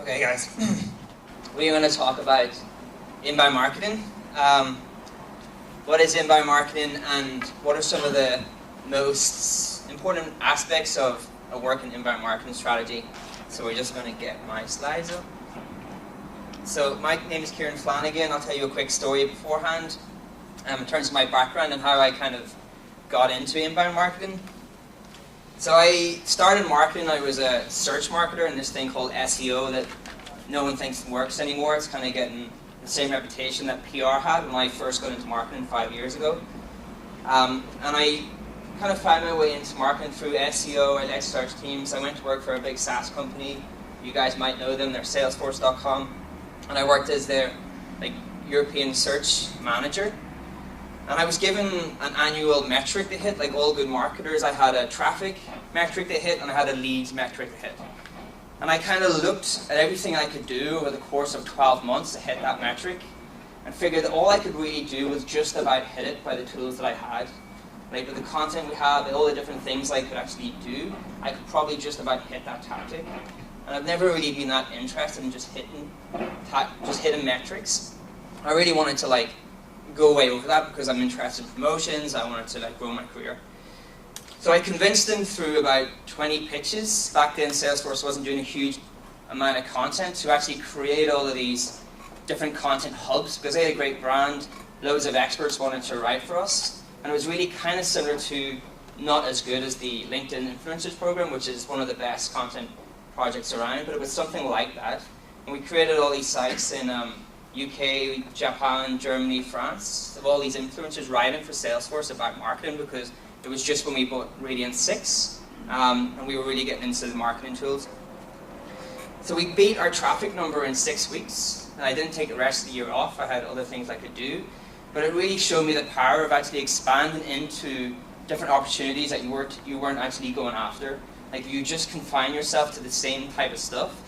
Okay guys, we're going to talk about inbound marketing. What is inbound marketing and what are some of the most important aspects of a working inbound marketing strategy? So we're just going to get my slides up. So my name is Kieran Flanagan. I'll tell you a quick story beforehand in terms of my background and how I kind of got into inbound marketing. So I started marketing. I was a search marketer in this thing called SEO that no one thinks works anymore. It's kind of getting the same reputation that PR had when I first got into marketing 5 years ago. And I kind of found my way into marketing through SEO. I led search teams. I went to work for a big SaaS company. You guys might know them. They're Salesforce.com. And I worked as their European search manager. And I was given an annual metric to hit, like all good marketers. I had a traffic metric to hit and I had a leads metric to hit. And I kind of looked at everything I could do over the course of 12 months to hit that metric and figured that all I could really do was just about hit it by the tools that I had. Like with the content we have and all the different things I could actually do, I could probably just about hit that tactic. And I've never really been that interested in just hitting metrics. I really wanted to go way over that because I'm interested in promotions. I wanted to grow my career. So I convinced them through about 20 pitches. Back then Salesforce wasn't doing a huge amount of content to actually create all of these different content hubs because they had a great brand. Loads of experts wanted to write for us. And it was really kind of similar to, not as good as the LinkedIn Influencers program, which is one of the best content projects around, but it was something like that. And we created all these sites in UK, Japan, Germany, France, of all these influencers writing for Salesforce about marketing because it was just when we bought Radiant 6 and we were really getting into the marketing tools. So we beat our traffic number in 6 weeks and I didn't take the rest of the year off. I had other things I could do, but it really showed me the power of actually expanding into different opportunities that you weren't actually going after. Like you just confine yourself to the same type of stuff,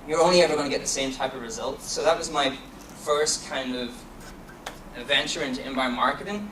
you're only ever going to get the same type of results. So that was my first kind of venture into inbound marketing.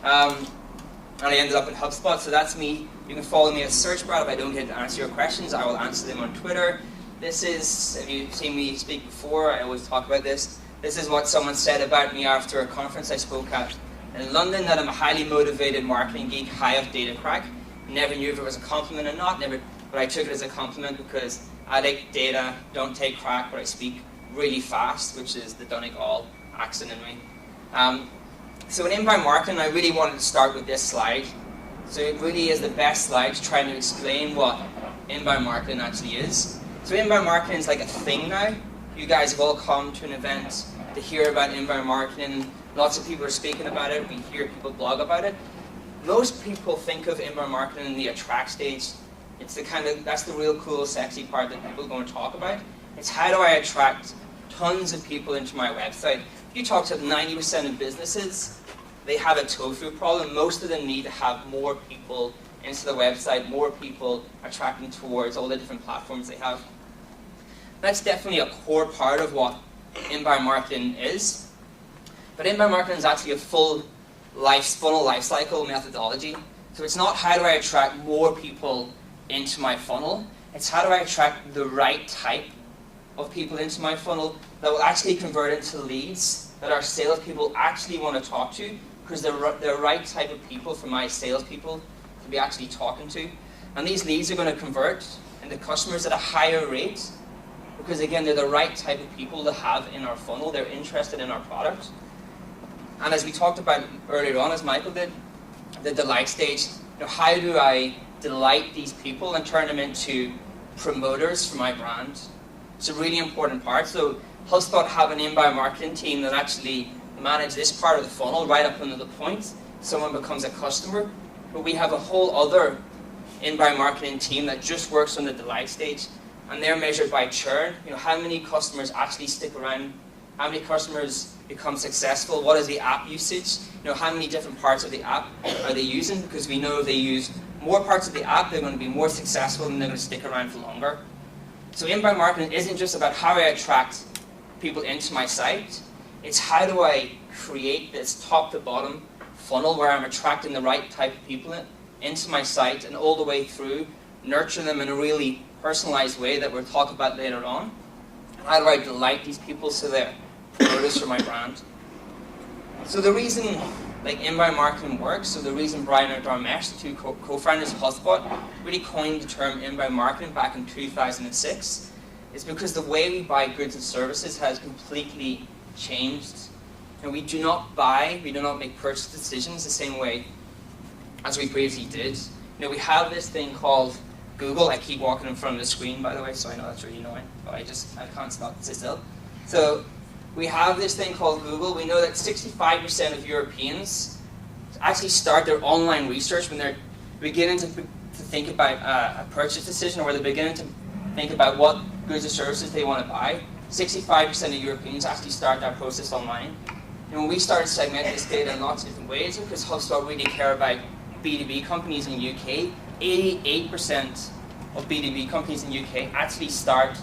And I ended up in HubSpot, so that's me. You can follow me at SearchBrat. If I don't get to answer your questions, I will answer them on Twitter. This is, if you've seen me speak before, I always talk about this. This is what someone said about me after a conference I spoke at in London, that I'm a highly motivated marketing geek, high of data crack. Never knew if it was a compliment or not, but I took it as a compliment because I like data, don't take crack, but I speak really fast, which is the Donegal accent in me. So in inbound marketing, I really wanted to start with this slide. So it really is the best slide to try to explain what inbound marketing actually is. So inbound marketing is like a thing now. You guys have all come to an event to hear about inbound marketing. Lots of people are speaking about it. We hear people blog about it. Most people think of inbound marketing in the attract stage. It's that's the real cool, sexy part that people are going to talk about. It's how do I attract tons of people into my website. If you talk to 90% of businesses, they have a tofu problem. Most of them need to have more people into the website, more people attracting towards all the different platforms they have. That's definitely a core part of what inbound marketing is. But inbound marketing is actually a full funnel life cycle methodology. So it's not how do I attract more people into my funnel, it's how do I attract the right type of people into my funnel that will actually convert into leads that our salespeople actually want to talk to because they're the right type of people for my salespeople to be actually talking to. And these leads are going to convert into customers at a higher rate because again they're the right type of people to have in our funnel, they're interested in our product. And as we talked about earlier on, as Michael did, the delight stage, how do I delight these people and turn them into promoters for my brand? It's a really important part. So HubSpot have an inbound marketing team that actually manage this part of the funnel right up until the point someone becomes a customer. But we have a whole other inbound marketing team that just works on the delight stage, and they're measured by churn. How many customers actually stick around? How many customers become successful? What is the app usage? How many different parts of the app are they using? Because we know if they use more parts of the app, they're going to be more successful and they're going to stick around for longer. So inbound marketing isn't just about how I attract people into my site. It's how do I create this top to bottom funnel where I'm attracting the right type of people into my site and all the way through, nurture them in a really personalized way that we'll talk about later on. How do I delight these people so they're promoters for my brand? So the reason inbound marketing works, so the reason Brian and Dharmesh, the two co-founders of HubSpot, really coined the term inbound marketing back in 2006 is because the way we buy goods and services has completely changed. And we do not make purchase decisions the same way as we previously did. We have this thing called Google. I keep walking in front of the screen, by the way, so I know that's really annoying, but I can't stop sit still. So we have this thing called Google. We know that 65% of Europeans actually start their online research when they're beginning to think about a purchase decision, or where they're beginning to think about what goods or services they want to buy. 65% of Europeans actually start that process online. And when we started segmenting this data in lots of different ways, because HubSpot really care about B2B companies in the UK, 88% of B2B companies in the UK actually start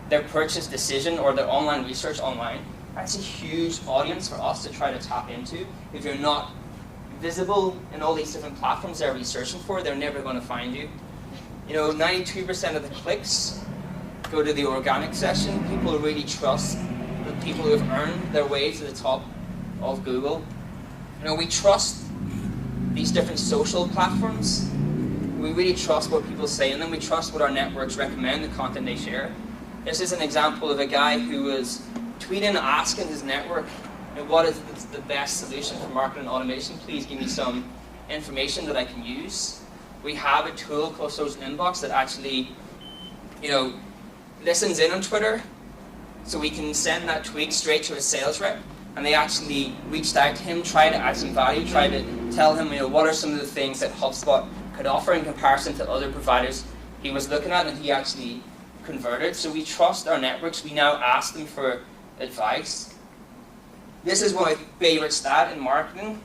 their purchase decision or their online research online. That's a huge audience for us to try to tap into. If you're not visible in all these different platforms they're researching for, they're never going to find you. 92% of the clicks go to the organic section. People really trust the people who have earned their way to the top of Google. We trust these different social platforms. We really trust what people say in them. We trust what our networks recommend, the content they share. This is an example of a guy who was tweeting asking his network, what is the best solution for marketing automation? Please give me some information that I can use. We have a tool called Social Inbox that actually, listens in on Twitter, so we can send that tweet straight to a sales rep, and they actually reached out to him, tried to add some value, tried to tell him, what are some of the things that HubSpot could offer in comparison to other providers he was looking at, and he actually converted. So we trust our networks. We now ask them for advice. This is my favorite stat in marketing.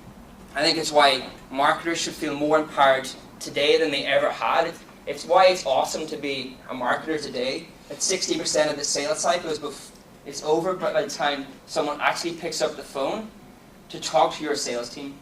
I think it's why marketers should feel more empowered today than they ever had. It's why it's awesome to be a marketer today. That 60% of the sales cycle is over by the time someone actually picks up the phone to talk to your sales team.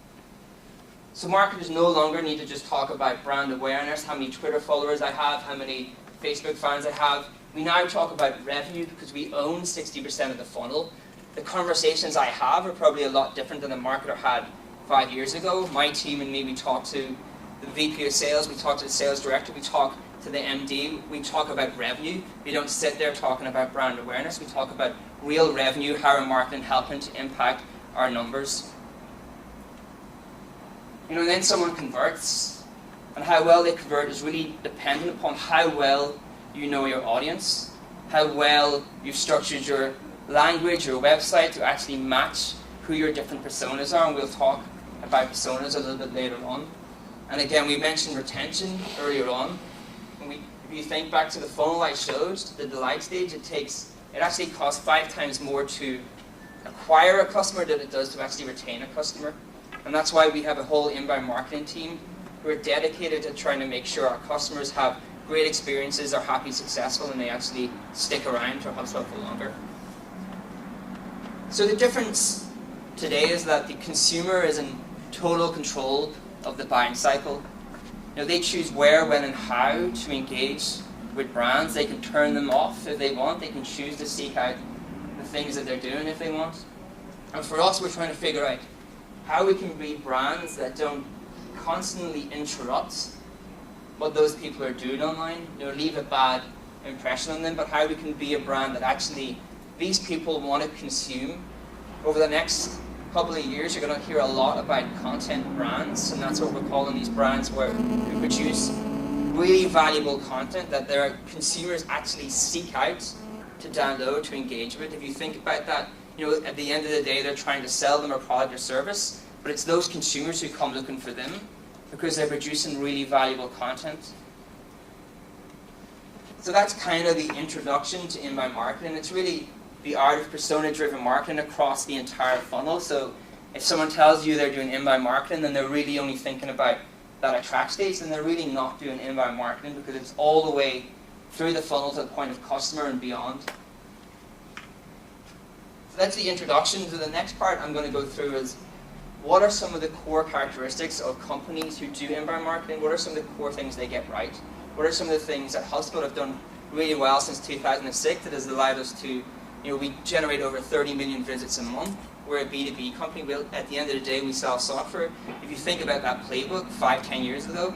So marketers no longer need to just talk about brand awareness, how many Twitter followers I have, how many Facebook fans I have. We now talk about revenue because we own 60% of the funnel. The conversations I have are probably a lot different than the marketer had 5 years ago. My team and me, we talk to the VP of sales, we talk to the sales director, we talk to the MD, we talk about revenue. We don't sit there talking about brand awareness. We talk about real revenue, how our marketing helping to impact our numbers. And then someone converts, and how well they convert is really dependent upon how well you know your audience, how well you've structured your language, your website to actually match who your different personas are, and we'll talk about personas a little bit later on. And again, we mentioned retention earlier on. If you think back to the funnel I showed, the delight stage, it actually costs 5 times more to acquire a customer than it does to actually retain a customer. And that's why we have a whole inbound marketing team who are dedicated to trying to make sure our customers have great experiences, are happy, successful, and they actually stick around for HubSpot for longer. So the difference today is that the consumer is in total control of the buying cycle. They choose where, when, and how to engage with brands. They can turn them off if they want. They can choose to seek out the things that they're doing if they want. And for us, we're trying to figure out how we can be brands that don't constantly interrupt what those people are doing online, leave a bad impression on them, but how we can be a brand that actually these people want to consume. Over the next couple of years, you're going to hear a lot about content brands, and that's what we're calling these brands, where we produce really valuable content that their consumers actually seek out to download, to engage with. If you think about that, at the end of the day, they're trying to sell them a product or service, but it's those consumers who come looking for them because they're producing really valuable content. So that's kind of the introduction to inbound marketing. It's really the art of persona-driven marketing across the entire funnel. So if someone tells you they're doing inbound marketing, then they're really only thinking about that attract stage, and they're really not doing inbound marketing because it's all the way through the funnel to the point of customer and beyond. So that's the introduction. So the next part I'm going to go through is what are some of the core characteristics of companies who do inbound marketing? What are some of the core things they get right? What are some of the things that HubSpot have done really well since 2006. It has allowed us to, we generate over 30 million visits a month. We're a B2B company. At the end of the day, we sell software. If you think about that playbook 5-10 years ago,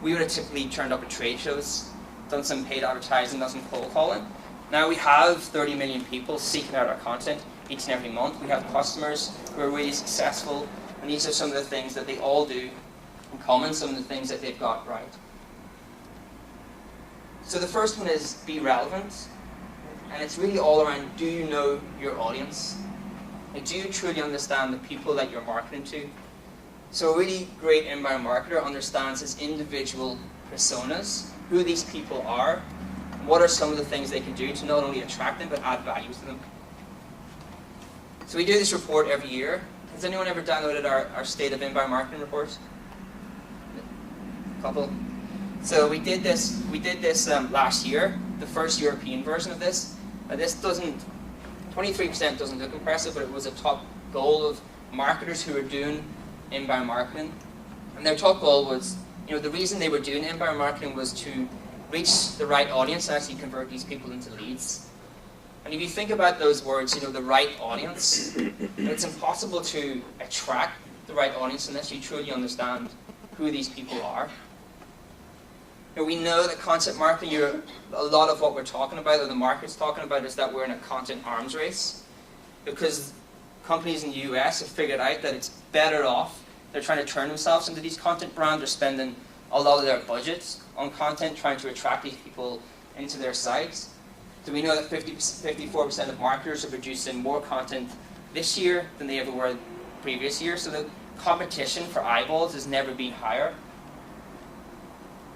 we would have typically turned up at trade shows, done some paid advertising, done some cold calling. Now we have 30 million people seeking out our content each and every month. We have customers who are really successful, and these are some of the things that they all do in common, some of the things that they've got right. So the first one is be relevant, and it's really all around, do you know your audience? Like, do you truly understand the people that you're marketing to? So a really great inbound marketer understands his individual personas, who these people are, and what are some of the things they can do to not only attract them, but add value to them. So we do this report every year. Has anyone ever downloaded our State of Inbound Marketing report? A couple. So we did this last year, the first European version of this. This doesn't, 23% doesn't look impressive, but it was a top goal of marketers who were doing inbound marketing. And their top goal was, the reason they were doing inbound marketing was to reach the right audience and actually convert these people into leads. And if you think about those words, the right audience, it's impossible to attract the right audience unless you truly understand who these people are. We know that content marketing, a lot of what we're talking about, or the market's talking about, is that we're in a content arms race. Because companies in the US have figured out that it's better off. They're trying to turn themselves into these content brands. They're spending a lot of their budgets on content, trying to attract these people into their sites. So we know that 54% of marketers are producing more content this year than they ever were the previous year. So the competition for eyeballs has never been higher.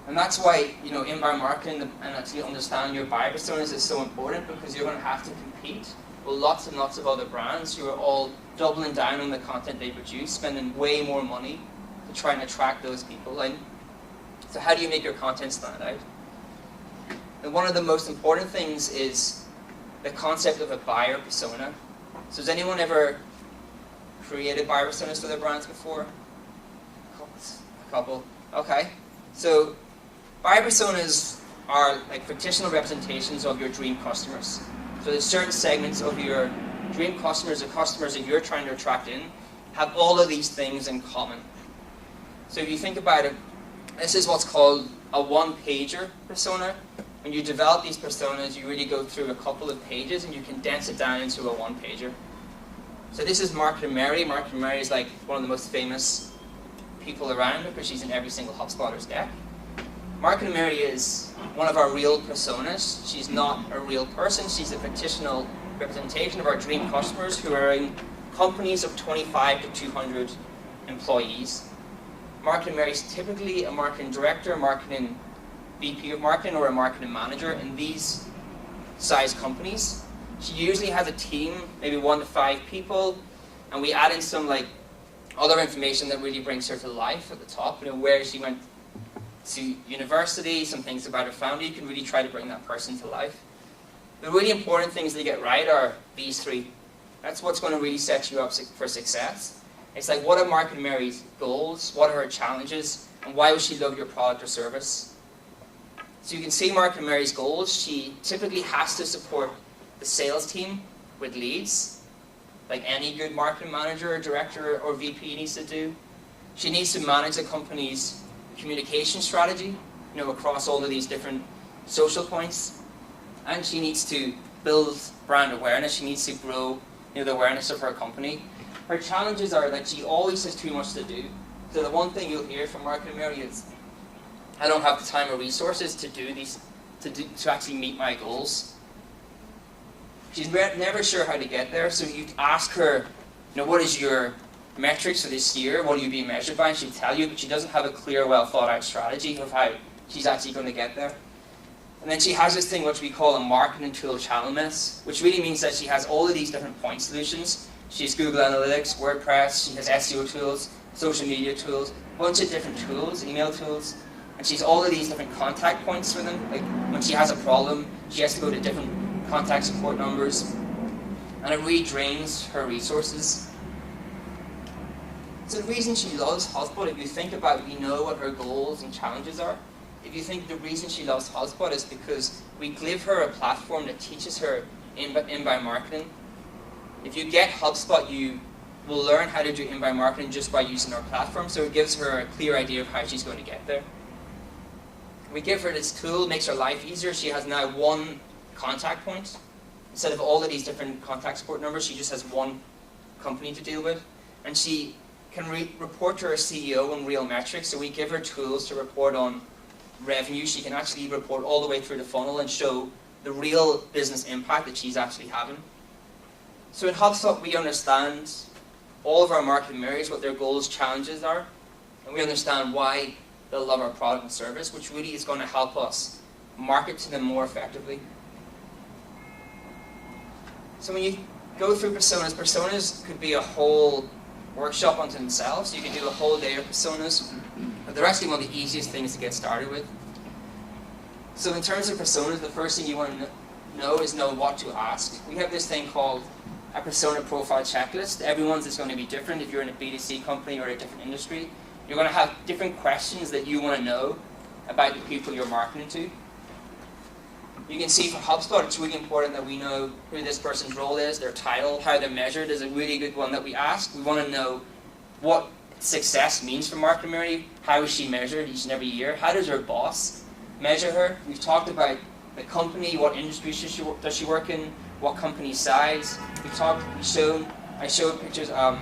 And that's why, inbound marketing and actually understanding your buyer personas is so important, because you're going to have to compete with lots and lots of other brands who are all doubling down on the content they produce, spending way more money to try and attract those people in. So how do you make your content stand out? And one of the most important things is the concept of a buyer persona. So has anyone ever created buyer personas for their brands before? A couple. Okay. So buyer personas are like fictional representations of your dream customers. So there's certain segments of your dream customers, the customers that you're trying to attract in, have all of these things in common. So if you think about it, this is what's called a one-pager persona. When you develop these personas, you really go through a couple of pages and you condense it down into a one-pager. So this is Marketer Mary. Marketer Mary is like one of the most famous people around because she's in every single HubSpotter's deck. Marketer Mary is one of our real personas. She's not a real person. She's a fictional representation of our dream customers who are in companies of 25 to 200 employees. Marketer Mary is typically a marketing director, a marketing VP of marketing, or a marketing manager in these size companies. She usually has a team, maybe 1 to 5 people, and we add in some other information that really brings her to life at the top. Where she went to university, some things about her family. You can really try to bring that person to life. The really important things to get right are these 3. That's what's going to really set you up for success. It's like, what are Marketer Mary's goals? What are her challenges? And why would she love your product or service? So you can see Marketer Mary's goals. She typically has to support the sales team with leads, like any good marketing manager or director or VP needs to do. She needs to manage the company's communication strategy, across all of these different social points. And she needs to build brand awareness. She needs to grow, the awareness of her company. Her challenges are that she always has too much to do. So the one thing you'll hear from Marketer Mary is, I don't have the time or resources to do these, to actually meet my goals. She's never sure how to get there, so you ask her, what is your metrics for this year? What are you being measured by? And she'll tell you, but she doesn't have a clear, well thought out strategy of how she's actually going to get there. And then she has this thing which we call a marketing tool channel mess, which really means that she has all of these different point solutions. She has Google Analytics, WordPress, she has SEO tools, social media tools, a bunch of different tools, email tools, and she's all of these different contact points for them. Like when she has a problem, she has to go to different contact support numbers, and it really drains her resources. So the reason she loves HubSpot, if you think about it, we know what her goals and challenges are. if you think the reason she loves HubSpot is because we give her a platform that teaches her inbound marketing. If you get HubSpot, you will learn how to do inbound marketing just by using our platform, so it gives her a clear idea of how she's going to get there. We give her this tool, makes her life easier. She has now one contact point. Instead of all of these different contact support numbers, she just has one company to deal with. And she can report to her CEO on real metrics, so we give her tools to report on revenue. She can actually report all the way through the funnel and show the real business impact that she's actually having. So in HubSpot, we understand all of our marketing areas, what their goals, challenges are, and we understand why they'll love our product and service, which really is going to help us market to them more effectively. So when you go through personas could be a whole workshop unto themselves. You can do a whole day of personas, but they're actually one of the easiest things to get started with. So in terms of personas, the first thing you want to know is know what to ask. We have this thing called a persona profile checklist. Everyone's is going to be different. If you're in a B2C company or a different industry, you're going to have different questions that you want to know about the people you're marketing to. You can see for HubSpot, it's really important that we know who this person's role is, their title, how they're measured is a really good one that we ask. We want to know what success means for Marketing Mary. How is she measured each and every year? How does her boss measure her? We've talked about the company, what industry does she work in, what company size. I showed pictures of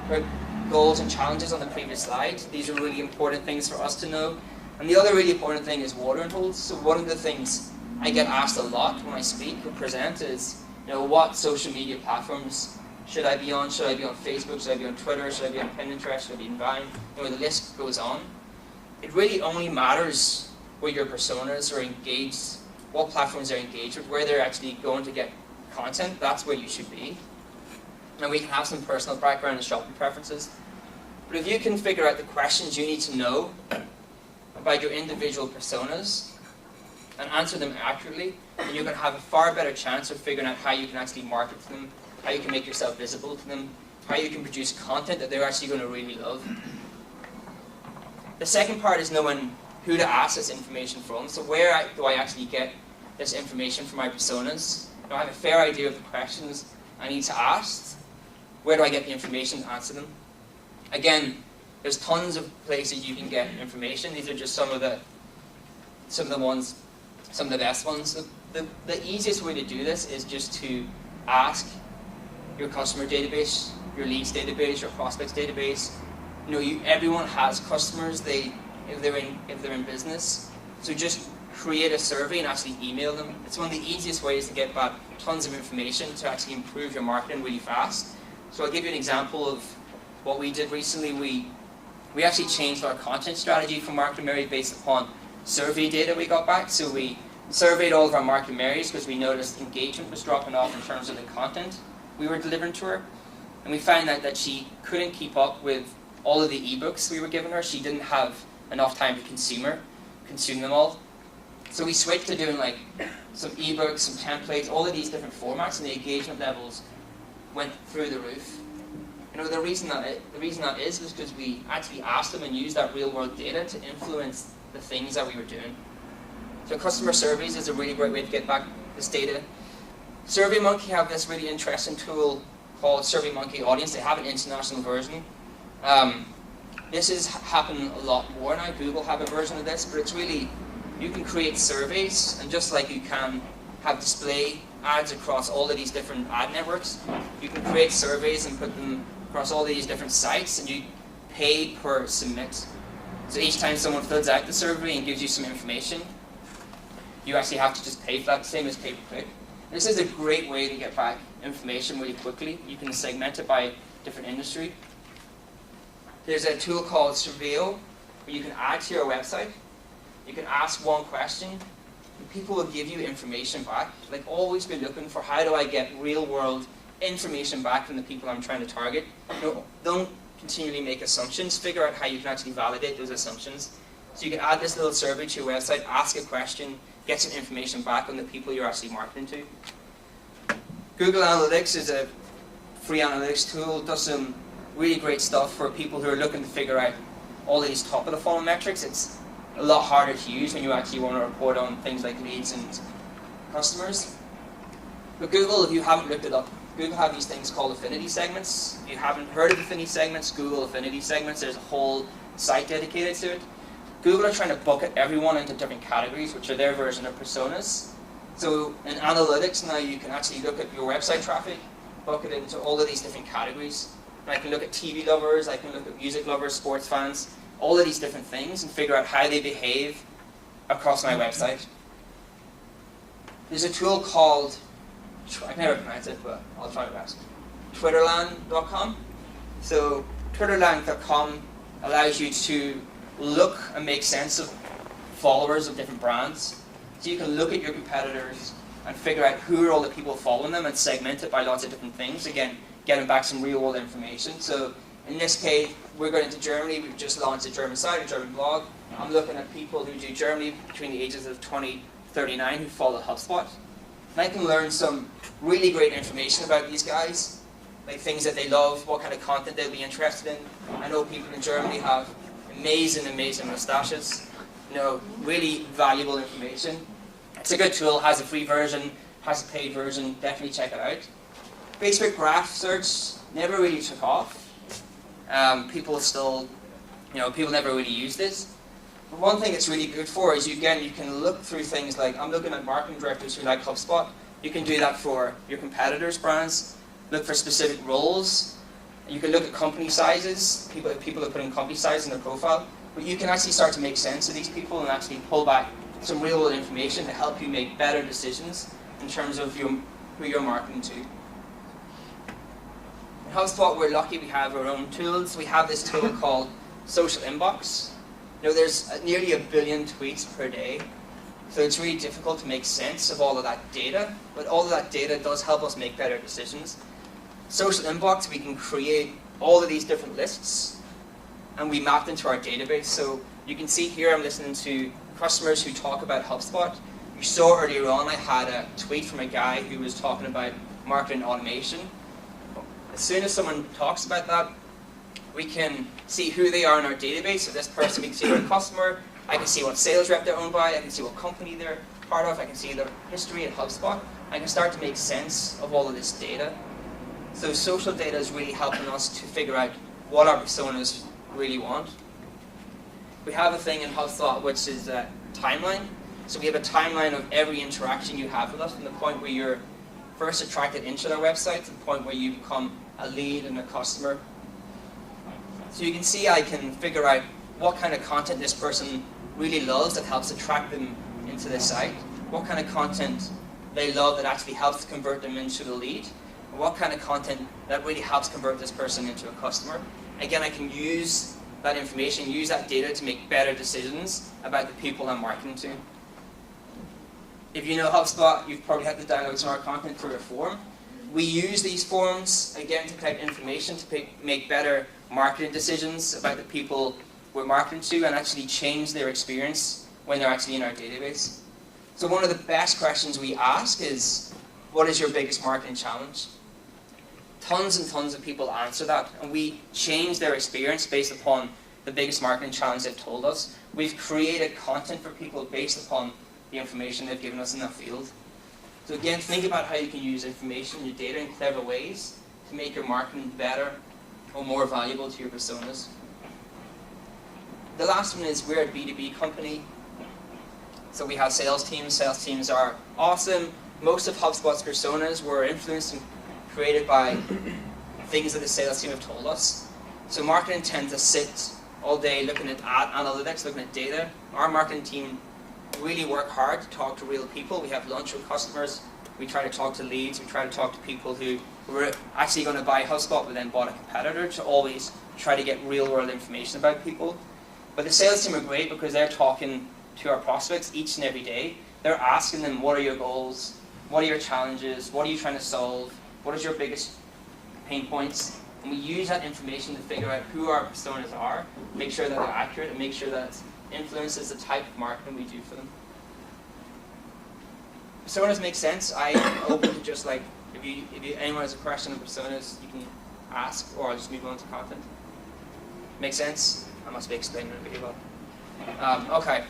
her goals and challenges on the previous slide. These are really important things for us to know. And the other really important thing is watering holes. So one of the things I get asked a lot when I speak or present is, what social media platforms should I be on? Should I be on Facebook? Should I be on Twitter? Should I be on Pinterest? Should I be in Vine? The list goes on. It really only matters where your personas are engaged, what platforms they're engaged with, where they're actually going to get content. That's where you should be. And we can have some personal background and shopping preferences. But if you can figure out the questions you need to know about your individual personas, and answer them accurately, and you're going to have a far better chance of figuring out how you can actually market to them, how you can make yourself visible to them, how you can produce content that they're actually going to really love. The second part is knowing who to ask this information from. So where do I actually get this information from my personas? I have a fair idea of the questions I need to ask. Where do I get the information to answer them? Again, there's tons of places you can get information. These are just some of the best ones. The easiest way to do this is just to ask your customer database, your leads database, your prospects database. Everyone has customers. If they're in business, so just create a survey and actually email them. It's one of the easiest ways to get back tons of information to actually improve your marketing really fast. So I'll give you an example of what we did recently. We actually changed our content strategy for Marketing Mary based upon survey data we got back. So we surveyed all of our Marketing Marys because we noticed engagement was dropping off in terms of the content we were delivering to her. And we found out that she couldn't keep up with all of the ebooks we were giving her. She didn't have enough time to consume them all. So we switched to doing some ebooks, some templates, all of these different formats, and the engagement levels went through the roof. The reason that is because we actually asked them and used that real world data to influence the things that we were doing. So customer surveys is a really great way to get back this data. SurveyMonkey have this really interesting tool called SurveyMonkey Audience. They have an international version. This is happening a lot more now. Google have a version of this, but it's really, you can create surveys, and just like you can have display ads across all of these different ad networks, you can create surveys and put them across all of these different sites, and you pay per submit. So each time someone fills out the survey and gives you some information, you actually have to just pay for that, same as pay-per-click. This is a great way to get back information really quickly. You can segment it by different industry. There's a tool called Surveil, where you can add to your website. You can ask one question, and people will give you information back. Always be looking for, how do I get real-world information back from the people I'm trying to target. Don't continually make assumptions. Figure out how you can actually validate those assumptions. So you can add this little survey to your website, ask a question, get some information back on the people you're actually marketing to. Google Analytics is a free analytics tool. It does some really great stuff for people who are looking to figure out all these top of the funnel metrics. a lot harder to use when you actually want to report on things like leads and customers. But Google, if you haven't looked it up, Google have these things called affinity segments. If you haven't heard of affinity segments, Google affinity segments. There's a whole site dedicated to it. Google are trying to bucket everyone into different categories, which are their version of personas. So in analytics now, you can actually look at your website traffic, bucket it into all of these different categories. And I can look at TV lovers, I can look at music lovers, sports fans, all of these different things, and figure out how they behave across my website. There's a tool called, I can never pronounce it, but I'll try my best, Twitterland.com. So Twitterland.com allows you to look and make sense of followers of different brands. So you can look at your competitors and figure out who are all the people following them and segment it by lots of different things. Again, getting back some real world information. So in this case, we're going into Germany. We've just launched a German site, a German blog. I'm looking at people who do Germany between the ages of 20 39 who follow HubSpot. And I can learn some really great information about these guys, like things that they love, what kind of content they'll be interested in. I know people in Germany have amazing, amazing mustaches. You know, really valuable information. It's a good tool, has a free version, has a paid version, definitely check it out. Facebook graph search never really took off. People still, people never really use this. But one thing it's really good for is, you can look through things like, I'm looking at marketing directors who like HubSpot. You can do that for your competitors' brands. Look for specific roles. You can look at company sizes. People are putting company size in their profile. But you can actually start to make sense of these people and actually pull back some real world information to help you make better decisions in terms of who you're marketing to. In HubSpot, we're lucky we have our own tools. We have this tool called Social Inbox. There's nearly 1 billion tweets per day. So it's really difficult to make sense of all of that data. But all of that data does help us make better decisions. Social Inbox, we can create all of these different lists, and we map them to our database. So you can see here I'm listening to customers who talk about HubSpot. You saw earlier on I had a tweet from a guy who was talking about marketing automation. As soon as someone talks about that, we can see who they are in our database. So this person, we can see their customer, I can see what sales rep they're owned by, I can see what company they're part of, I can see their history at HubSpot. I can start to make sense of all of this data. So social data is really helping us to figure out what our personas really want. We have a thing in HubSpot which is a timeline. So we have a timeline of every interaction you have with us, from the point where you're first attracted into our website to the point where you become a lead and a customer. So you can see I can figure out what kind of content this person really loves that helps attract them into the site, what kind of content they love that actually helps convert them into a lead, and what kind of content that really helps convert this person into a customer. Again, I can use that information, use that data to make better decisions about the people I'm marketing to. If you know HubSpot, you've probably had to download some of our content through a form. We use these forms, again, to collect information to make better marketing decisions about the people we're marketing to, and actually change their experience when they're actually in our database. So one of the best questions we ask is, what is your biggest marketing challenge? Tons and tons of people answer that, and we change their experience based upon the biggest marketing challenge they've told us. We've created content for people based upon the information they've given us in that field. So again, think about how you can use information, your data, in clever ways to make your marketing better or more valuable to your personas. The last one is, we're a B2B company. So we have sales teams. Sales teams are awesome. Most of HubSpot's personas were influenced and created by things that the sales team have told us. So marketing tends to sit all day looking at ad analytics, looking at data. Our marketing team really work hard to talk to real people. We have lunch with customers. We try to talk to leads. We try to talk to people who were actually going to buy HubSpot but then bought a competitor, to always try to get real world information about people. But the sales team are great because they're talking to our prospects each and every day. They're asking them, what are your goals? What are your challenges? What are you trying to solve? What is your biggest pain points? And we use that information to figure out who our personas are, make sure that they're accurate, and make sure that it influences the type of marketing we do for them. Personas make sense. I'm open to just like, if anyone has a question on personas, you can ask, or I'll just move on to content. Make sense? I must be explaining it really well. Okay,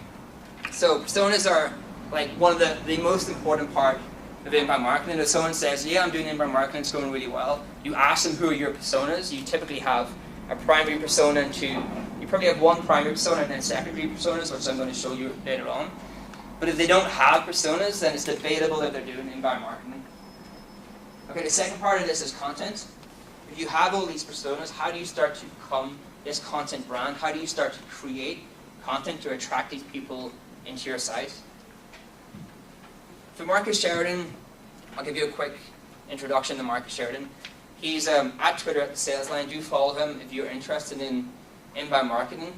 so personas are like one of the most important part of inbound marketing. If someone says, yeah, I'm doing inbound marketing, it's going really well, you ask them who are your personas. You typically have a primary persona and two, you probably have one primary persona and then secondary personas, which I'm going to show you later on. But if they don't have personas, then it's debatable if they're doing inbound marketing. Okay, the second part of this is content. If you have all these personas, how do you start to become this content brand? How do you start to create content to attract these people into your site? For Marcus Sheridan, I'll give you a quick introduction to Marcus Sheridan. He's at Twitter at the Sales Line. Do follow him if you're interested in inbound marketing.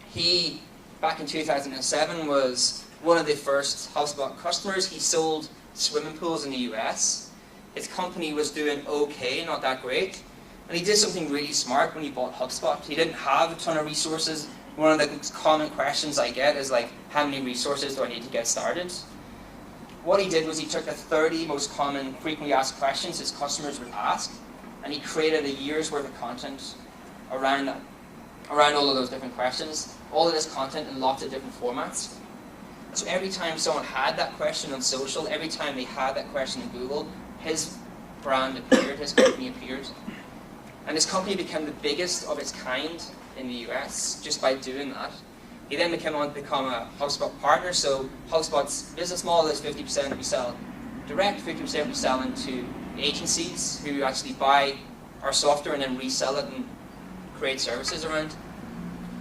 He, back in 2007, was one of the first HubSpot customers. He sold swimming pools in the US. His company was doing okay, not that great. And he did something really smart when he bought HubSpot. He didn't have a ton of resources. One of the common questions I get is like, how many resources do I need to get started? What he did was he took the 30 most common frequently asked questions his customers would ask, and he created a year's worth of content around that, around all of those different questions, all of this content in lots of different formats. So every time someone had that question on social, every time they had that question in Google, his brand appeared, his company appeared. And his company became the biggest of its kind in the US just by doing that. He then became a HubSpot partner, so HubSpot's business model is 50% we sell direct, 50% we sell into agencies who actually buy our software and then resell it and create services around.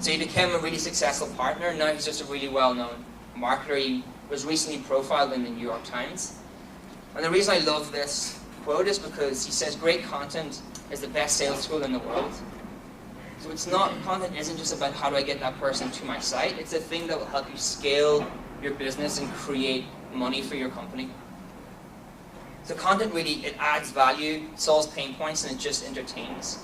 So he became a really successful partner, and now he's just a really well-known marketer. He was recently profiled in the New York Times. And the reason I love this quote is because he says great content is the best sales tool in the world. So it's not, content isn't just about how do I get that person to my site, it's a thing that will help you scale your business and create money for your company. So content really, it adds value, solves pain points, and it just entertains.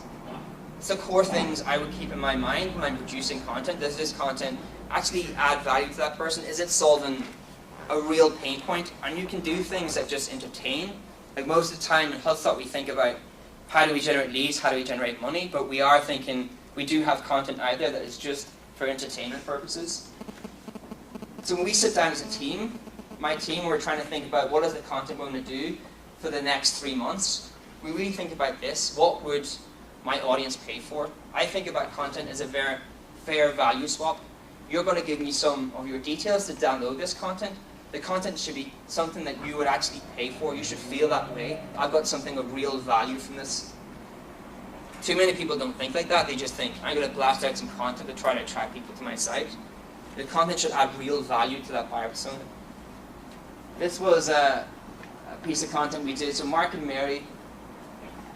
So core things I would keep in my mind when I'm producing content. Does this content actually add value to that person? Is it solving a real pain point? And you can do things that just entertain. Like most of the time in HubSpot we think about how do we generate leads, how do we generate money, but we are thinking we do have content out there that is just for entertainment purposes. So when we sit down as a team, my team, we're trying to think about what is the content we're going to do for the next 3 months. We really think about this. What would my audience pay for? I think about content as a very fair value swap. You're going to give me some of your details to download this content. The content should be something that you would actually pay for. You should feel that way. I've got something of real value from this. Too many people don't think like that. They just think, I'm going to blast out some content to try to attract people to my site. The content should add real value to that buyer persona. This was a piece of content we did. So Mark and Mary,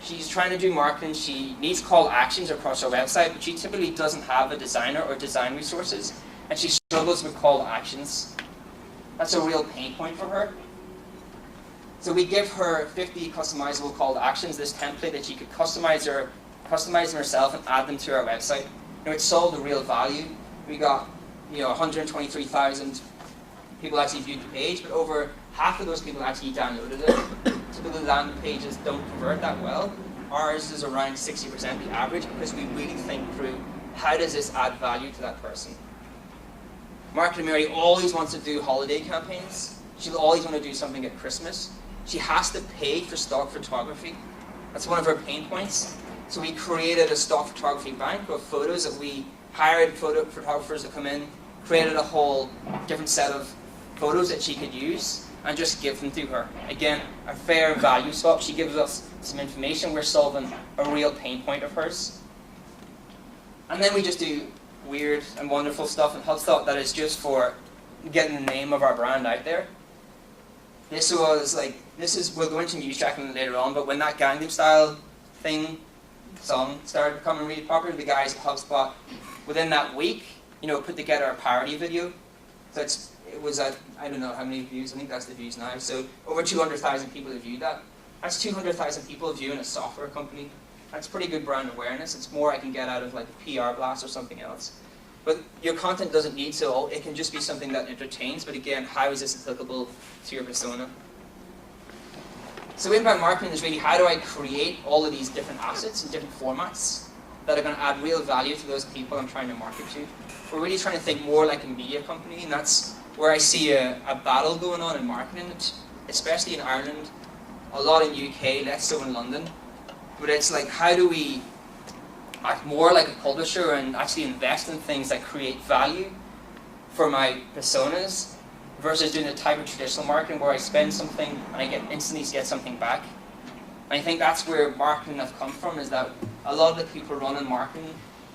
she's trying to do marketing. She needs call actions across her website, but she typically doesn't have a designer or design resources, and she struggles with call actions. That's a real pain point for her. So we give her 50 customizable call to actions, this template that she could customize them herself and add them to our website. It solved a real value. We got 123,000 people actually viewed the page, but over half of those people actually downloaded it. Typically landing pages don't convert that well. Ours is around 60% the average because we really think through how does this add value to that person. Marketing Mary always wants to do holiday campaigns. She'll always want to do something at Christmas. She has to pay for stock photography. That's one of her pain points. So we created a stock photography bank of photos that we hired photographers to come in, created a whole different set of photos that she could use and just give them to her. Again, a fair value swap. She gives us some information. We're solving a real pain point of hers. And then we just do weird and wonderful stuff in HubSpot that is just for getting the name of our brand out there. We'll go into news tracking later on, but when that Gangnam Style song started becoming really popular, the guys at HubSpot, within that week, put together a parody video. So it was at, I don't know how many views, I think that's the views now. So over 200,000 people have viewed that. That's 200,000 people viewing a software company. That's pretty good brand awareness. It's more I can get out of like a PR blast or something else. But your content doesn't need to, it can just be something that entertains, but again, how is this applicable to your persona? So inbound marketing is really how do I create all of these different assets in different formats that are going to add real value to those people I'm trying to market to. We're really trying to think more like a media company, and that's where I see a battle going on in marketing, especially in Ireland, a lot in UK, less so in London. But it's like, how do we act more like a publisher and actually invest in things that create value for my personas versus doing the type of traditional marketing where I spend something and I instantly get something back. And I think that's where marketing has come from, is that a lot of the people running marketing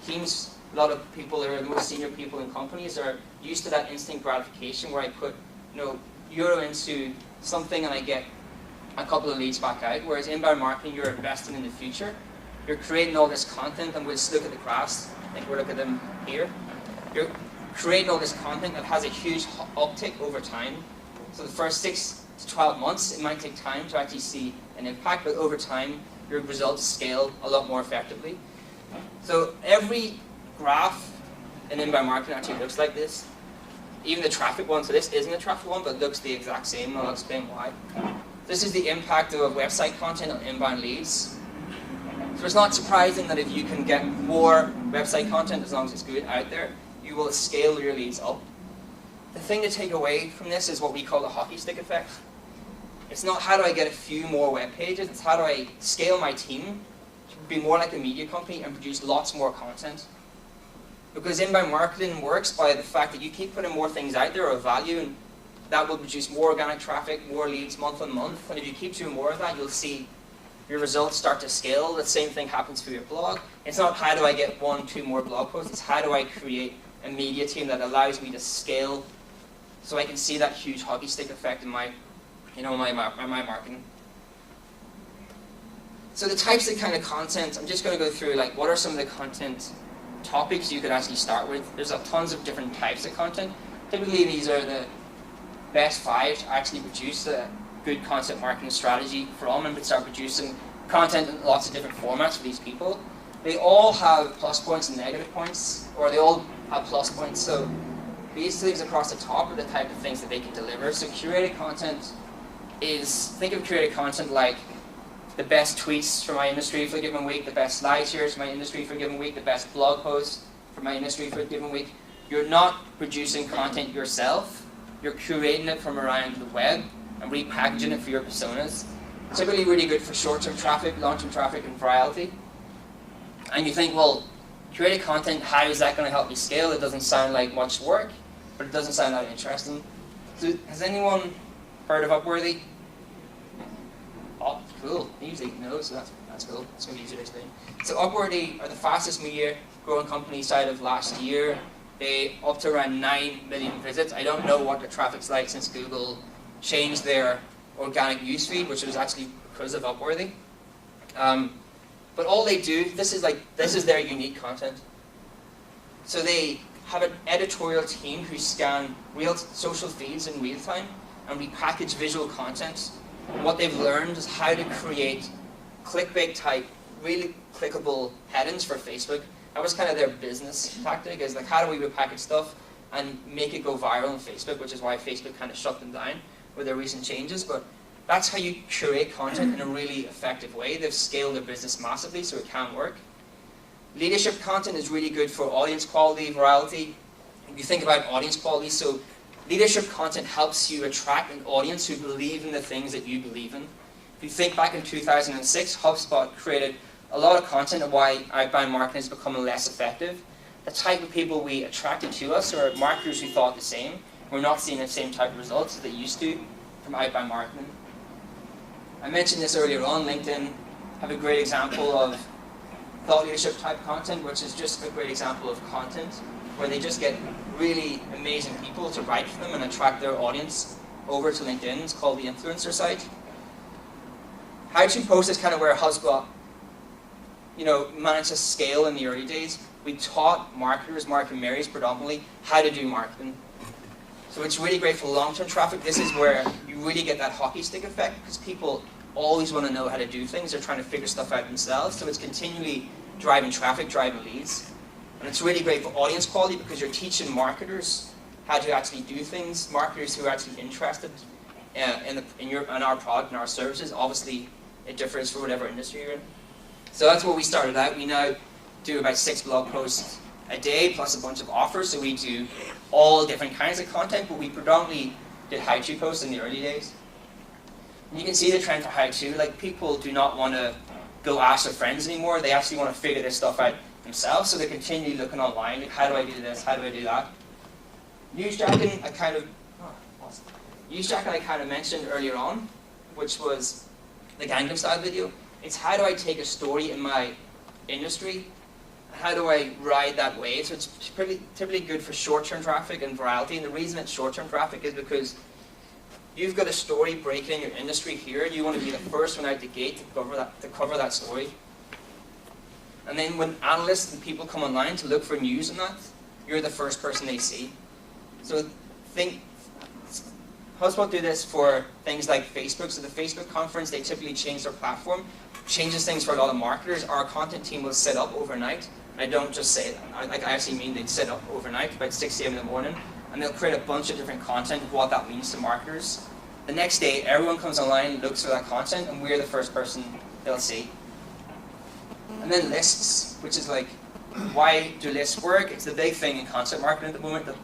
teams, a lot of people who are the most senior people in companies are used to that instant gratification where I put euro into something and I get a couple of leads back out. Whereas inbound marketing, you're investing in the future. You're creating all this content, and we'll just look at the graphs, like we're looking at them here. You're creating all this content that has a huge uptick over time. So the first 6 to 12 months, it might take time to actually see an impact, but over time, your results scale a lot more effectively. So every graph in inbound marketing actually looks like this. Even the traffic one, so this isn't a traffic one, but looks the exact same, and I'll explain why. This is the impact of website content on inbound leads. So it's not surprising that if you can get more website content, as long as it's good, out there, you will scale your leads up. The thing to take away from this is what we call the hockey stick effect. It's not how do I get a few more web pages, it's how do I scale my team to be more like a media company and produce lots more content. Because inbound marketing works by the fact that you keep putting more things out there of value, and that will produce more organic traffic, more leads month on month. And if you keep doing more of that, you'll see your results start to scale. The same thing happens for your blog. It's not how do I get 1, 2 more blog posts, it's how do I create a media team that allows me to scale so I can see that huge hockey stick effect in my marketing. So the types of kind of content, I'm just going to go through like what are some of the content topics you could actually start with. There's tons of different types of content. Typically these are the best 5 to actually produce a good content marketing strategy from and start producing content in lots of different formats for these people. They all have plus points and negative points, or they all have plus points. So these things across the top are the type of things that they can deliver. So curated content is, think of curated content like the best tweets for my industry for a given week, the best slide shares for my industry for a given week, the best blog posts for my industry for a given week. You're not producing content yourself, you're curating it from around the web and repackaging it for your personas. Typically really good for short-term traffic, long-term traffic, and virality. And you think, well, curated content, how is that going to help me scale? It doesn't sound like much work, but it doesn't sound that interesting. So has anyone heard of Upworthy? Oh, cool. Usually no, so that's cool. It's going to be easier to explain. So Upworthy are the fastest media growing company side of last year. They up to around 9 million visits. I don't know what the traffic's like since Google changed their organic newsfeed, which was actually because of Upworthy. But all they do, this is their unique content. So they have an editorial team who scan real social feeds in real time and repackage visual content. And what they've learned is how to create clickbait type, really clickable headings for Facebook. That was kind of their business tactic, is like how do we repackage stuff and make it go viral on Facebook, which is why Facebook kind of shut them down with their recent changes. But that's how you curate content in a really effective way. They've scaled their business massively, so it can work. Leadership content is really good for audience quality, virality. If you think about audience quality, so leadership content helps you attract an audience who believe in the things that you believe in. If you think back in 2006, HubSpot created a lot of content on why outbound marketing is becoming less effective. The type of people we attracted to us are marketers who thought the same. We're not seeing the same type of results that they used to from outbound marketing. I mentioned this earlier on. LinkedIn have a great example of thought leadership type content, which is just a great example of content where they just get really amazing people to write for them and attract their audience over to LinkedIn. It's called the influencer site. How to post is kind of where HubSpot managed to scale in the early days. We taught marketers, marketing Marys predominantly, how to do marketing. So it's really great for long-term traffic. This is where you really get that hockey stick effect because people always want to know how to do things. They're trying to figure stuff out themselves. So it's continually driving traffic, driving leads. And it's really great for audience quality because you're teaching marketers how to actually do things. Marketers who are actually interested in our product and our services. Obviously, it differs for whatever industry you're in. So that's where we started out. We now do about 6 blog posts a day plus a bunch of offers, so we do all different kinds of content, but we predominantly did how-to posts in the early days. You can see the trend for how-to, like people do not want to go ask their friends anymore, they actually want to figure this stuff out themselves, so they continue looking online, like how do I do this, how do I do that. Newsjacking, I kind of mentioned earlier on, which was the Gangnam Style video. It's how do I take a story in my industry, how do I ride that wave? So it's typically good for short-term traffic and virality, and the reason it's short-term traffic is because you've got a story breaking in your industry here, you want to be the first one out the gate to cover that story. And then when analysts and people come online to look for news on that, you're the first person they see. So HubSpot do this for things like Facebook. So the Facebook conference, they typically change their platform, changes things for a lot of marketers. Our content team will sit up overnight. And I don't just say that, I actually mean they'd sit up overnight, about 6 a.m. in the morning, and they'll create a bunch of different content of what that means to marketers. The next day, everyone comes online, looks for that content, and we're the first person they'll see. And then lists, which is like, why do lists work? It's the big thing in content marketing at the moment that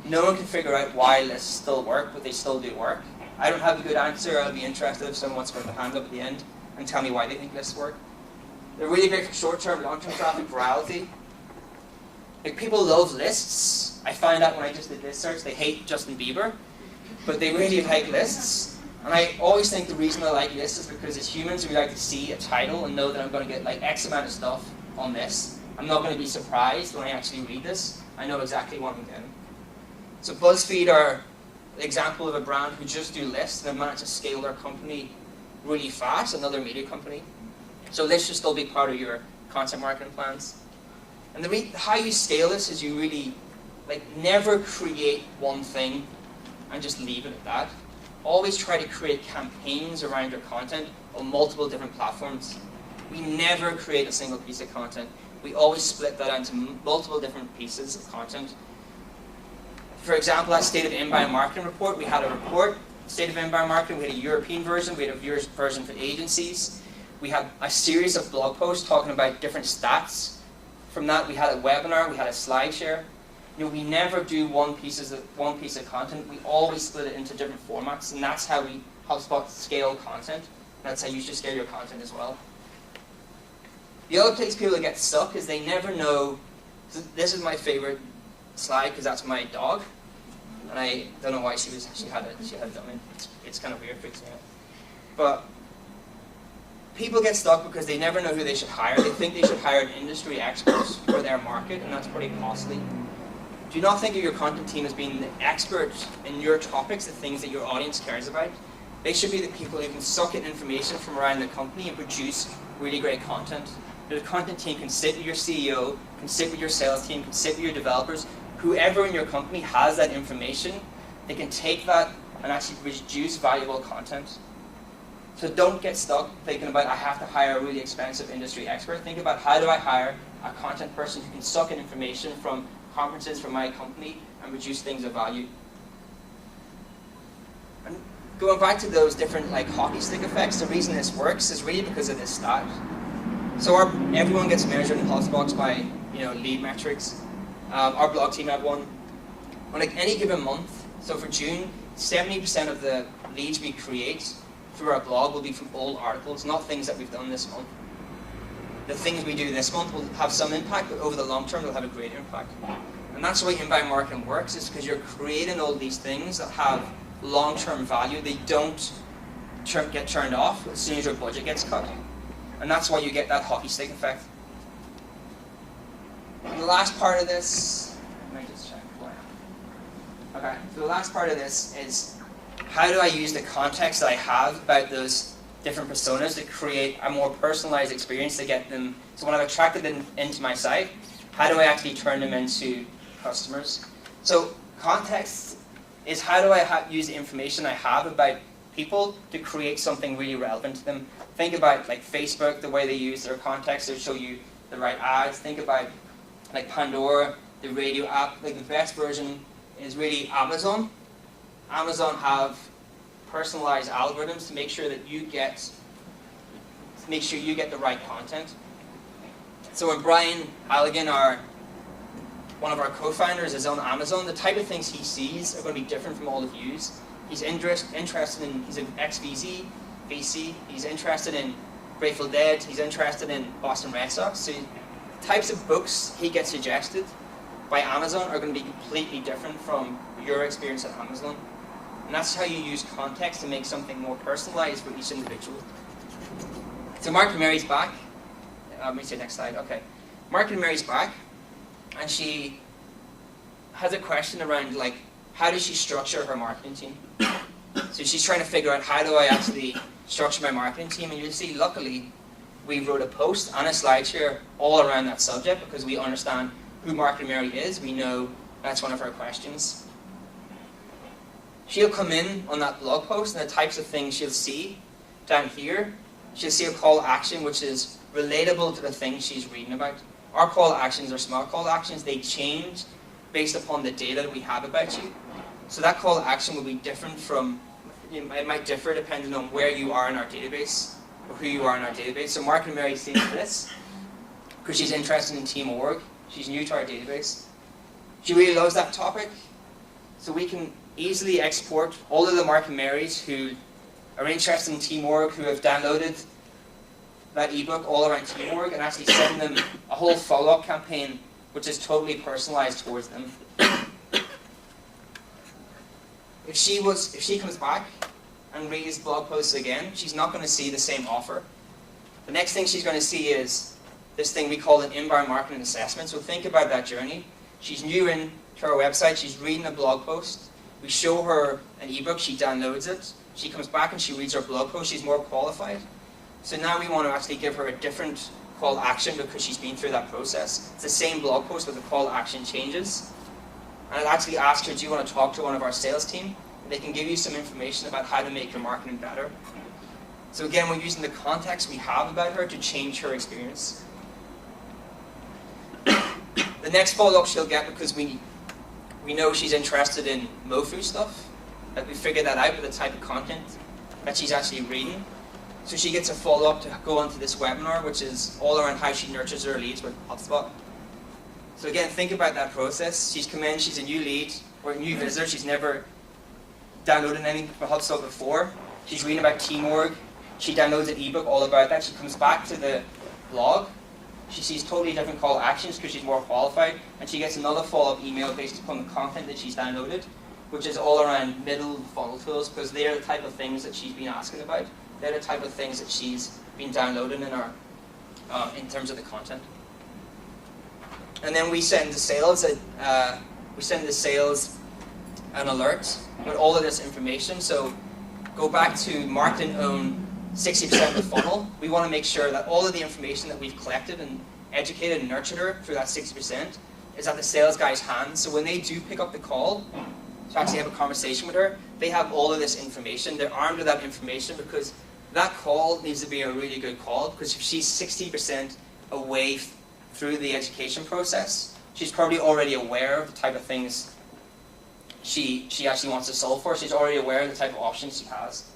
no one can figure out why lists still work, but they still do work. I don't have a good answer. I'll be interested if someone wants to put their hand up at the end and tell me why they think lists work. They're really great for short-term, long-term traffic, virality. Like, people love lists. I find out when I just did list search, they hate Justin Bieber, but they really like lists. And I always think the reason I like lists is because as humans, we like to see a title and know that I'm going to get like X amount of stuff on this. I'm not going to be surprised when I actually read this. I know exactly what I'm getting. So BuzzFeed are an example of a brand who just do lists and have managed to scale their company really fast, another media company. So lists should still be part of your content marketing plans. And how you scale this is you really never create one thing and just leave it at that. Always try to create campaigns around your content on multiple different platforms. We never create a single piece of content. We always split that into multiple different pieces of content. For example, that State of Inbound Marketing report, we had a report, State of Inbound Marketing, we had a European version, we had a version for agencies. We had a series of blog posts talking about different stats. From that, we had a webinar, we had a slide share. We never do one piece of content. We always split it into different formats, and that's how we HubSpot scale content. That's how you should scale your content as well. The other place people get stuck is they never know. So this is my favorite slide because that's my dog, and I don't know why she had it done. It's kind of weird, freaks me out. But people get stuck because they never know who they should hire. They think they should hire an industry expert for their market, and that's pretty costly. Do not think of your content team as being the expert in your topics, the things that your audience cares about. They should be the people who can suck in information from around the company and produce really great content. The content team can sit with your CEO, can sit with your sales team, can sit with your developers. Whoever in your company has that information, they can take that and actually produce valuable content. So don't get stuck thinking about, I have to hire a really expensive industry expert. Think about, how do I hire a content person who can suck in information from conferences from my company and produce things of value. And going back to those different hockey stick effects, the reason this works is really because of this stat. So everyone gets measured in HubSpot by lead metrics. Our blog team had one. On any given month, so for June, 70% of the leads we create through our blog will be from old articles, not things that we've done this month. The things we do this month will have some impact, but over the long term, they'll have a greater impact. And that's the way inbound marketing works, is because you're creating all these things that have long-term value. They don't get turned off as soon as your budget gets cut. And that's why you get that hockey stick effect. And the last part of this, let me just check. Okay, so the last part of this is, how do I use the context that I have about those different personas to create a more personalized experience to get them, so when I've attracted them into my site, how do I actually turn them into customers? So context is, how do I use the information I have about people to create something really relevant to them. Think about Facebook, the way they use their context to show you the right ads. Think about Pandora, the radio app. The best version is really Amazon. Amazon have personalized algorithms to make sure that you get the right content. So when Brian Flanagan, one of our co-founders, is on Amazon, the type of things he sees are going to be different from all of yous. He's interested in, he's an ex-VC, he's interested in Grateful Dead, he's interested in Boston Red Sox. So the types of books he gets suggested by Amazon are going to be completely different from your experience at Amazon. And that's how you use context to make something more personalized for each individual. So Mark and Mary's back. Let me see next slide. Okay. Mark and Mary's back, and she has a question around, like, how does she structure her marketing team? So she's trying to figure out, how do I actually structure my marketing team? And you'll see, luckily, we wrote a post and a slideshare all around that subject because we understand who Mark and Mary is. We know that's one of her questions. She'll come in on that blog post, and the types of things she'll see down here, she'll see a call to action which is relatable to the things she's reading about. Our call to actions are smart call to actions. They change based upon the data that we have about you. So that call to action will be different from, it might differ depending on where you are in our database or who you are in our database. So Mark and Mary see this because she's interested in teamwork. She's new to our database. She really loves that topic. So we can easily export all of the Mark and Marys who are interested in teamwork, who have downloaded that ebook all around teamwork, and actually send them a whole follow-up campaign which is totally personalized towards them. If she comes back and reads blog posts again, she's not going to see the same offer. The next thing she's going to see is this thing we call an inbound marketing assessment. So think about that journey. She's new in to our website, she's reading a blog post. We show her an ebook, she downloads it. She comes back and she reads our blog post, she's more qualified. So now we want to actually give her a different call to action because she's been through that process. It's the same blog post, but the call to action changes. And I'll actually ask her, do you want to talk to one of our sales team? And they can give you some information about how to make your marketing better. So again, we're using the context we have about her to change her experience. The next follow-up she'll get, because we know she's interested in MoFu stuff, that we figured that out with the type of content that she's actually reading. So she gets a follow-up to go onto this webinar, which is all around how she nurtures her leads with HubSpot. So again, think about that process. She's come in, she's a new lead, or a new visitor, she's never downloaded anything from HubSpot before. She's reading about teamwork, she downloads an ebook all about that, she comes back to the blog, she sees totally different call to actions because she's more qualified, and she gets another follow-up email based upon the content that she's downloaded, which is all around middle funnel tools, because they're the type of things that she's been asking about. They're the type of things that she's been downloading in our, in terms of the content. And then we send the sales an alert with all of this information. So go back to marketing own 60% of the funnel. We want to make sure that all of the information that we've collected and educated and nurtured her through that 60% is at the sales guy's hands. So when they do pick up the call to actually have a conversation with her, they have all of this information. They're armed with that information because that call needs to be a really good call, because if she's 60% away through the education process, she's probably already aware of the type of things she actually wants to solve for. She's already aware of the type of options she has.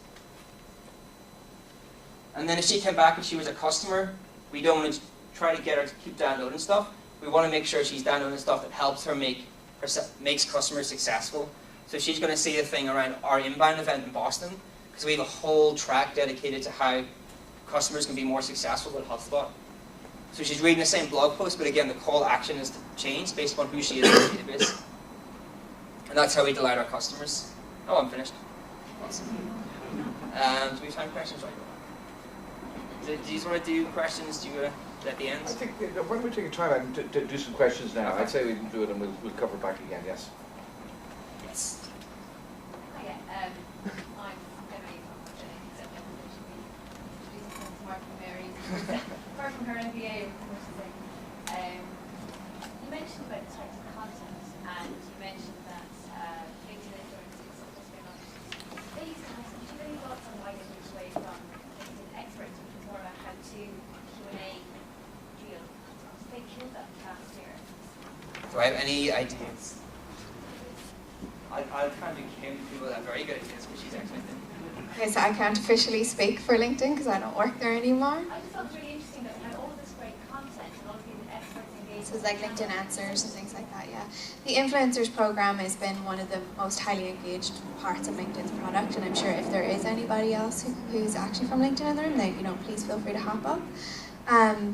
And then if she came back and she was a customer, we don't want to try to get her to keep downloading stuff. We want to make sure she's downloading stuff that helps her makes customers successful. So she's going to see a thing around our inbound event in Boston, because we have a whole track dedicated to how customers can be more successful with HubSpot. So she's reading the same blog post, but again, the call to action is changed based on who she is in the database. And that's how we delight our customers. Oh, I'm finished. Awesome. Do we have time for questions? Right? Do you want to do questions at the end? I think, why don't we take a time to do some questions now? Okay. I'd say we can do it and we'll cover back again, yes? Yes. Okay, I'm Emily from Executive Introducing Mark and Mary. Apart from her MBA, of course, you mentioned about the types of content, and you mentioned that LinkedIn influencers just been on these guys. Do you have any thoughts on why they moved away from LinkedIn experts, which is more about how to Q&A deal? They killed that last year. Do I have any ideas? I'll try to give people that very good ideas, but she's excellent. Okay, so I can't officially speak for LinkedIn because I don't work there anymore. I just thought it was really interesting that we had all of this great content and all of people So it's like LinkedIn Answers and things like that, yeah. The Influencers program has been one of the most highly engaged parts of LinkedIn's product, and I'm sure if there is anybody else who's actually from LinkedIn in the room, then, please feel free to hop up.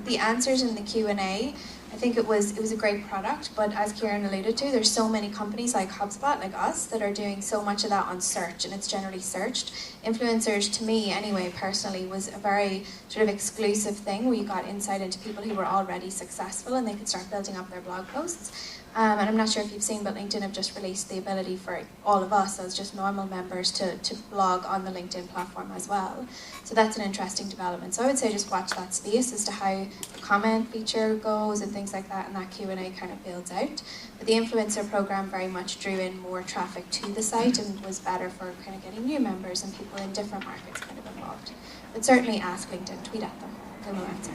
The answers in the Q&A, I think it was a great product, but as Kieran alluded to, there's so many companies like HubSpot, like us, that are doing so much of that on search, and it's generally searched. Influencers, to me anyway, personally, was a very sort of exclusive thing where you got insight into people who were already successful and they could start building up their blog posts. And I'm not sure if you've seen, but LinkedIn have just released the ability for all of us as just normal members to blog on the LinkedIn platform as well. So that's an interesting development. So I would say just watch that space as to how the comment feature goes and things like that, and that Q&A kind of builds out. But the influencer program very much drew in more traffic to the site and was better for kind of getting new members and people in different markets kind of involved. But certainly ask LinkedIn, tweet at them, they will answer.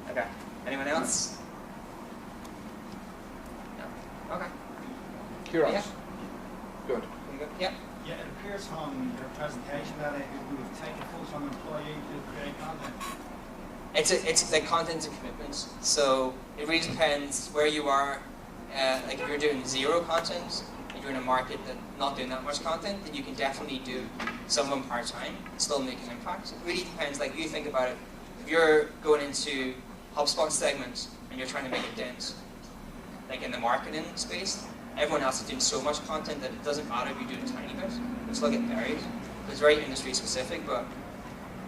Okay. Anyone else? No. Okay. Kieran? Yeah. Good. You good? Yeah. Yeah, it appears on your presentation that it would take a full-time employee to create content. It's the content's a commitment. So it really depends where you are. Like if you're doing zero content, if you're in a market that's not doing that much content, then you can definitely do some of them part-time, still make an impact. It really depends. Like you think about it, if you're going into HubSpot segment and you're trying to make a dent, like in the marketing space, everyone else is doing so much content that it doesn't matter if you do a tiny bit, it'll still get buried. It's very industry specific, but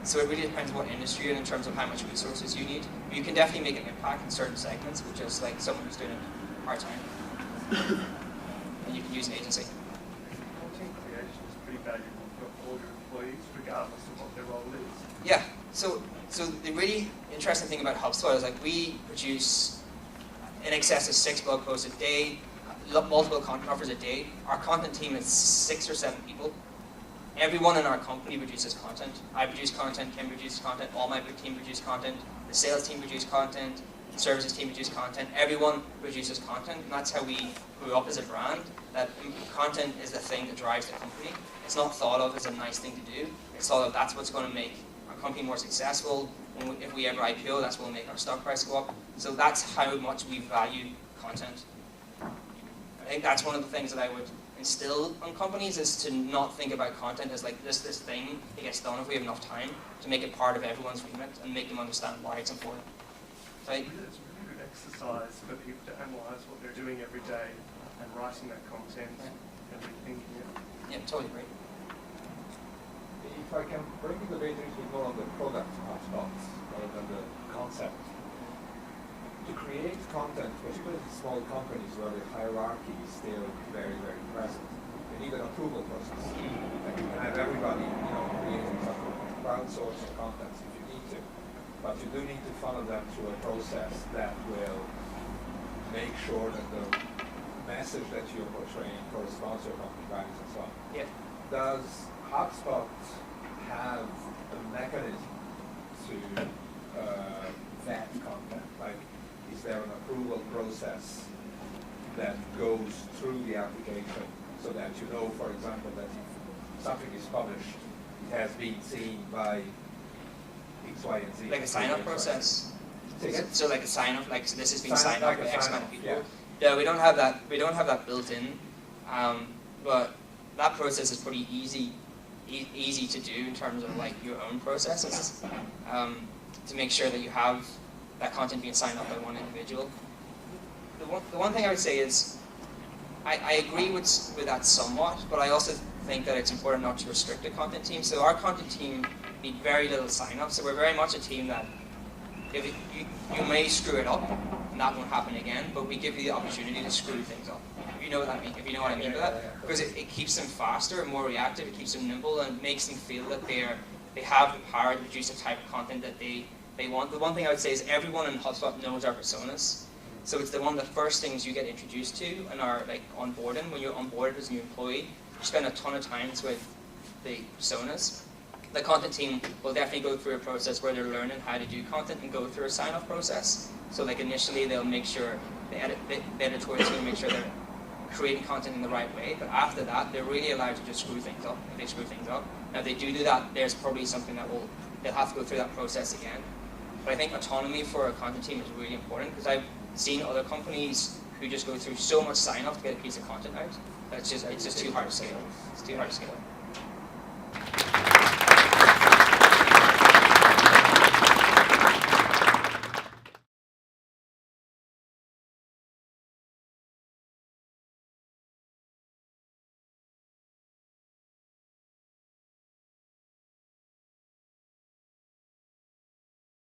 so it really depends what industry you're in terms of how much resources you need. But you can definitely make an impact in certain segments, which is like someone who's doing it part-time. And you can use an agency. Content creation is pretty valuable for all your employees, regardless of what their role is. Yeah, so the really interesting thing about HubSpot is like we produce in excess of 6 blog posts a day, multiple content offers a day. Our content team is 6 or 7 people. Everyone in our company produces content. I produce content, Kim produces content, all my team produce content, the sales team produce content, the services team produce content. Everyone produces content, and that's how we grew up as a brand. That content is the thing that drives the company. It's not thought of as a nice thing to do. It's thought of that's what's going to make our company more successful. If we ever IPO, that's what will make our stock price go up. So that's how much we value content. I think that's one of the things that I would instill on companies is to not think about content as like this thing that gets done if we have enough time, to make it part of everyone's remit and make them understand why it's important. Right? It's a really good exercise for people to analyse what they're doing every day and writing that content and rethinking it. Yeah, totally agree. If I can bring the debate a little more on the product aspects rather than the concept. To create content, particularly in small companies where the hierarchy is still very, very present, you need an approval process. Like you can have everybody, creating some crowdsourcing content if you need to, but you do need to funnel them through a process that will make sure that the message that you're portraying corresponds to your company values and so on. Yeah. Does HubSpot have a mechanism to vet content? Like, is there an approval process that goes through the application so that you know, for example, that if something is published, it has been seen by X, Y, and Z? Like a sign-up process. So like a sign-up, like so this has been Sign signed up up like by a X sign-up, amount of people. yeah. Yeah, we don't have that. We don't have that built in, but that process is pretty easy to do in terms of like your own processes to make sure that you have that content being signed up by one individual. The one thing I would say is I agree with that somewhat, but I also think that it's important not to restrict the content team. So our content team need very little sign-up. So we're very much a team that if you may screw it up, and that won't happen again, but we give you the opportunity to screw things up. If you know what I mean, if you know what I mean by that, because it keeps them faster and more reactive. It keeps them nimble and makes them feel that they have the power to produce the type of content that they want. The one thing I would say is everyone in HubSpot knows our personas. So it's one of the first things you get introduced to and are like onboarding. When you're onboarded as a new employee, you spend a ton of time with the personas. The content team will definitely go through a process where they're learning how to do content and go through a sign-off process. So like initially they'll make sure the editorial team make sure they're creating content in the right way, but after that they're really allowed to just screw things up if they screw things up. Now if they do that, there's probably something that they'll have to go through that process again. But I think autonomy for a content team is really important, because I've seen other companies who just go through so much sign-off to get a piece of content out. It's just too hard to scale. It's too hard to scale.